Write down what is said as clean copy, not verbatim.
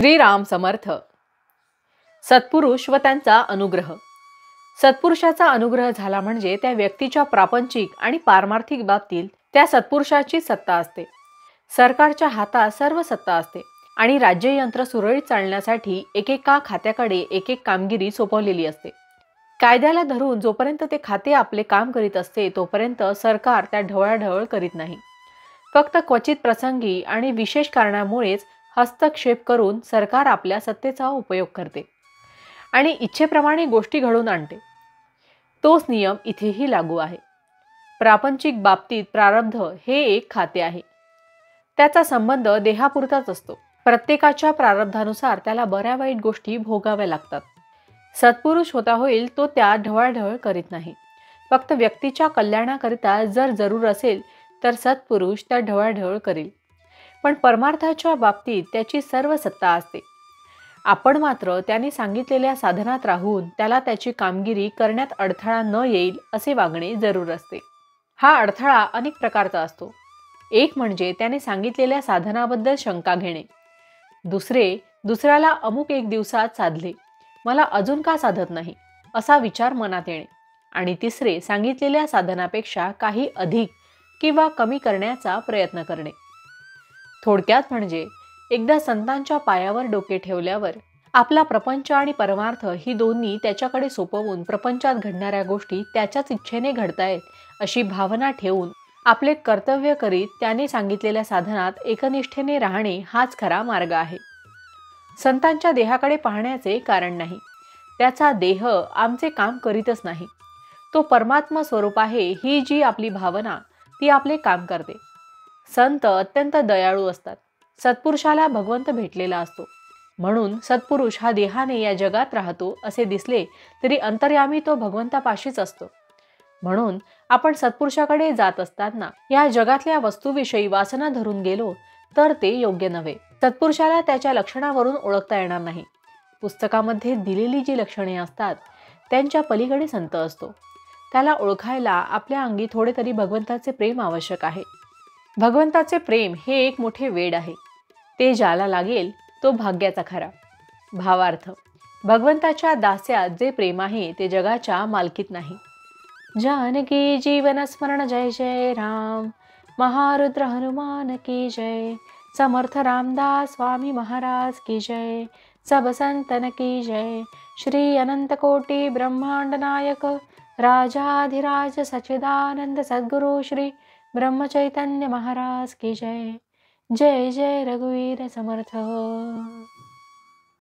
श्रीराम समर्थ. सत्पुरुष व त्यांचा अनुग्रह. सत्पुरुषाचा अनुग्रह झाला म्हणजे त्या व्यक्तीच्या प्रापंचिक आणि पारमार्थिक बाबतीत त्या सत्पुरुषाची सत्ता असते. सरकारच्या हातात सर्व सत्ता असते आणि राज्ययंत्र सुरळीत चालण्यासाठी एकेका खात्याकडे एक एक कामगिरी सोपवलेली असते. कायद्याला धरून जोपर्यंत ते खाते आपले काम करीत असते तोपर्यंत सरकार त्या ढवळाढवळ करीत नाही. फक्त क्वचित प्रसंगी आणि विशेष कारणामुळेच हस्तक्षेप करून सरकार आपल्या सत्तेचा उपयोग करते आणि इच्छेप्रमाणे गोष्टी घडवून आणते. तोच नियम इथेही लागू आहे. प्रापंचिक बाबतीत प्रारब्ध हे एक खाते आहे. त्याचा संबंध देहापुरताच असतो. प्रत्येकाच्या प्रारब्धानुसार त्याला बऱ्या वाईट गोष्टी भोगाव्या लागतात. सत्पुरुष होता होईल तो त्या ढवळाढवळ करीत नाही. फक्त व्यक्तीच्या कल्याणाकरिता जर जरूर असेल तर सत्पुरुष त्या ढवळाढवळ करेल. पण परमार्थाच्या बाबतीत त्याची सर्व सत्ता असते. आपण मात्र त्याने सांगितलेल्या साधनात राहून त्याला त्याची कामगिरी करण्यात अडथळा न येईल असे वागणे जरूर असते. हा अडथळा अनेक प्रकारचा असतो. एक म्हणजे त्याने सांगितलेल्या साधनाबद्दल शंका घेणे. दुसऱ्याला अमुक एक दिवसात साधले, मला अजून का साधत नाही असा विचार मनात येणे. आणि तिसरे सांगितलेल्या साधनापेक्षा काही अधिक किंवा कमी करण्याचा प्रयत्न करणे. थोडक्यात म्हणजे एकदा संतांच्या पायावर डोके ठेवल्यावर आपला प्रपंच आणि परमार्थ ही दोन्ही त्याच्याकडे सोपवून प्रपंचात घडणाऱ्या गोष्टी त्याच्याच इच्छेने घडतायत अशी भावना ठेवून आपले कर्तव्य करीत त्याने सांगितलेल्या साधनात एकनिष्ठेने राहणे हाच खरा मार्ग आहे. संतांच्या देहाकडे पाहण्याचे कारण नाही. त्याचा देह आमचे काम करीतच नाही. तो परमात्मा स्वरूप आहे ही जी आपली भावना ती आपले काम करते. संत अत्यंत दयाळू असतात. सत्पुरुषाला भगवंत भेटलेला असतो. म्हणून सत्पुरुष हा देहाने या जगात राहतो असे दिसले तरी अंतर्यामी तो भगवंतापाशीच असतो. म्हणून आपण सत्पुरुषाकडे जात असताना या जगातल्या वस्तूविषयी वासना धरून गेलो तर ते योग्य नव्हे. सत्पुरुषाला त्याच्या लक्षणावरून ओळखता येणार नाही. पुस्तकामध्ये दिलेली जी लक्षणे असतात त्यांच्या पलीकडे संत असतो. त्याला ओळखायला आपल्या अंगी थोडे तरी भगवंताचे प्रेम आवश्यक आहे. भगवंताचे प्रेम हे एक मोठे वेड आहे. ते ज्याला लागेल तो भाग्याचा खरा. भावार्थ, भगवंताच्या दास्यात जे प्रेम आहे ते जगाच्या मालकीत नाही. जानकी जीवन स्मरण जय जय राम. महारुद्र हनुमान की जय. समर्थ रामदास स्वामी महाराज की जय. सब संतन की जय. श्री अनंत कोटि ब्रह्मांड नायक राजाधिराज सच्चिदानंद सद्गुरु श्री ब्रह्म चैतन्य महाराज की जय. जय जय रघुवीर समर्थ.